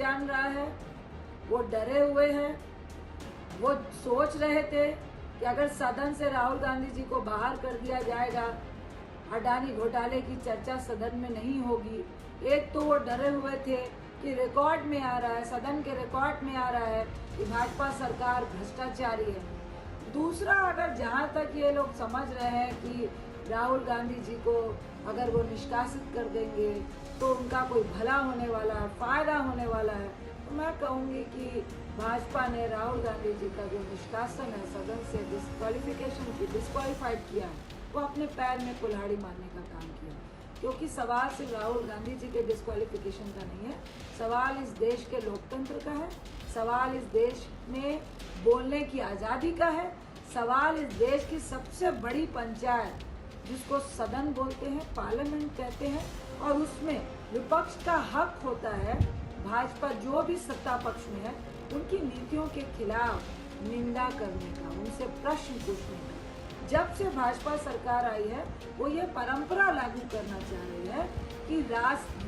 जान रहा है, वो डरे हुए हैं। वो सोच रहे थे कि अगर सदन से राहुल गांधी जी को बाहर कर दिया जाएगा, अडानी घोटाले की चर्चा सदन में नहीं होगी। एक तो वो डरे हुए थे कि रिकॉर्ड में आ रहा है, सदन के रिकॉर्ड में आ रहा है कि भाजपा सरकार भ्रष्टाचारी है। दूसरा, अगर जहाँ तक ये लोग समझ रहे हैं कि राहुल गांधी जी को अगर वो निष्कासित कर देंगे तो उनका कोई भला होने वाला है, फायदा होने वाला है, तो मैं कहूँगी कि भाजपा ने राहुल गांधी जी का जो निष्कासन है, सदन से डिस्क्वालीफाइड किया है, वो अपने पैर में कुल्हाड़ी मारने का काम किया। क्योंकि सवाल सिर्फ राहुल गांधी जी के डिस्क्वालिफिकेशन का नहीं है, सवाल इस देश के लोकतंत्र का है, सवाल इस देश में बोलने की आज़ादी का है, सवाल इस देश की सबसे बड़ी पंचायत जिसको सदन बोलते हैं, पार्लियामेंट कहते हैं, और उसमें विपक्ष का हक होता है भाजपा जो भी सत्ता पक्ष में है उनकी नीतियों के खिलाफ निंदा करने का, उनसे प्रश्न पूछने का। जब से भाजपा सरकार आई है वो ये परंपरा लागू करना चाह रही है कि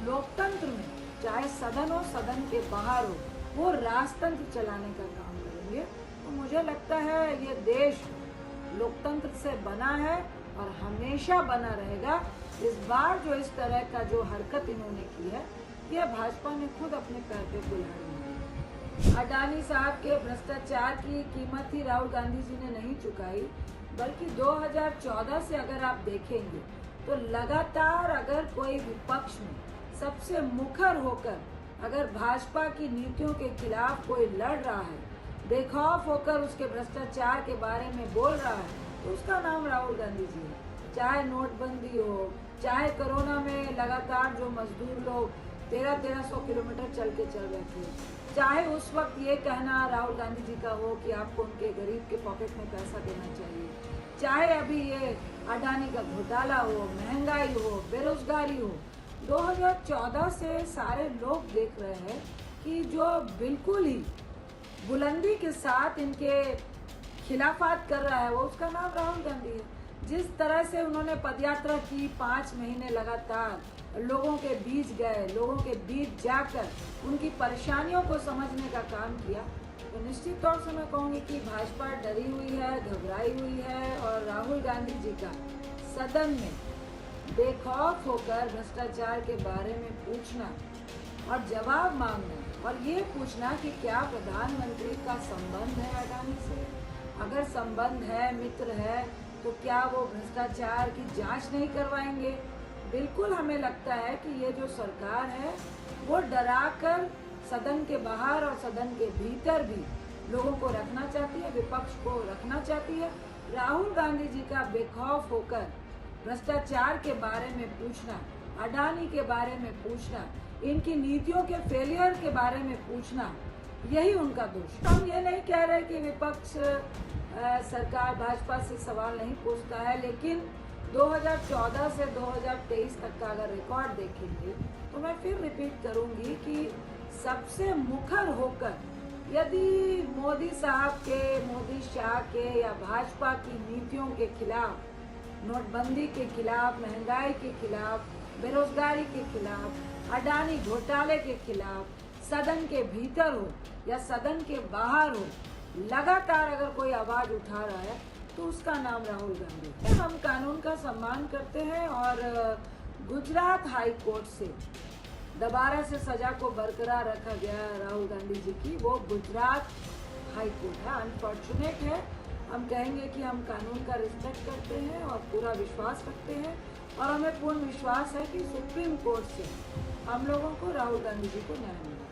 लोकतंत्र में चाहे सदन हो, सदन के बाहर हो, वो राजतंत्र चलाने का काम करेंगे। तो मुझे लगता है ये देश लोकतंत्र से बना है और हमेशा बना रहेगा। इस बार जो इस तरह का जो हरकत इन्होंने की है, यह भाजपा ने खुद अपने पैर पे कुल्हाड़ी मारी। अडानी साहब के भ्रष्टाचार की कीमत ही राहुल गांधी जी ने नहीं चुकाई, बल्कि 2014 से अगर आप देखेंगे तो लगातार अगर कोई विपक्ष में सबसे मुखर होकर अगर भाजपा की नीतियों के खिलाफ कोई लड़ रहा है, बेखौफ होकर उसके भ्रष्टाचार के बारे में बोल रहा है, तो उसका नाम राहुल गांधी जी है। चाहे नोटबंदी हो, चाहे कोरोना में लगातार जो मजदूर लोग 1300 किलोमीटर चल के चल रहे थे, चाहे उस वक्त ये कहना राहुल गांधी जी का हो कि आपको उनके गरीब के पॉकेट में पैसा देना चाहिए, चाहे अभी ये अडानी का घोटाला हो, महंगाई हो, बेरोजगारी हो, 2014 से सारे लोग देख रहे हैं कि जो बिल्कुल ही बुलंदी के साथ इनके खिलाफत कर रहा है वो उसका नाम राहुल गांधी है। जिस तरह से उन्होंने पदयात्रा की, 5 महीने लगातार लोगों के बीच गए, लोगों के बीच जाकर उनकी परेशानियों को समझने का काम किया, तो निश्चित तौर से मैं कहूँगी कि भाजपा डरी हुई है, घबराई हुई है। और राहुल गांधी जी का सदन में बेखौफ होकर भ्रष्टाचार के बारे में पूछना और जवाब मांगना और ये पूछना कि क्या प्रधानमंत्री का संबंध है अडानी से, अगर संबंध है, मित्र है, तो क्या वो भ्रष्टाचार की जांच नहीं करवाएंगे। बिल्कुल हमें लगता है कि ये जो सरकार है वो डराकर सदन के बाहर और सदन के भीतर भी लोगों को रखना चाहती है, विपक्ष को रखना चाहती है। राहुल गांधी जी का बेखौफ होकर भ्रष्टाचार के बारे में पूछना, अडानी के बारे में पूछना, इनकी नीतियों के फेलियर के बारे में पूछना, यही उनका दोष है। हम ये नहीं कह रहे कि विपक्ष सरकार भाजपा से सवाल नहीं पूछता है, लेकिन 2014 से 2023 तक का अगर रिकॉर्ड देखेंगे तो मैं फिर रिपीट करूंगी कि सबसे मुखर होकर यदि मोदी साहब के, मोदी शाह के या भाजपा की नीतियों के खिलाफ, नोटबंदी के खिलाफ, महंगाई के खिलाफ, बेरोजगारी के खिलाफ, अडानी घोटाले के खिलाफ सदन के भीतर हो या सदन के बाहर हो, लगातार अगर कोई आवाज उठा रहा है तो उसका नाम राहुल गांधी है। हम कानून का सम्मान करते हैं और गुजरात हाई कोर्ट से दोबारा से सजा को बरकरार रखा गया राहुल गांधी जी की, वो गुजरात हाई कोर्ट है। अनफॉर्चुनेट है, हम कहेंगे कि हम कानून का रिस्पेक्ट करते हैं और पूरा विश्वास रखते हैं और हमें पूर्ण विश्वास है कि सुप्रीम कोर्ट से हम लोगों को राहुल गांधी जी को न्याय मिलेगा।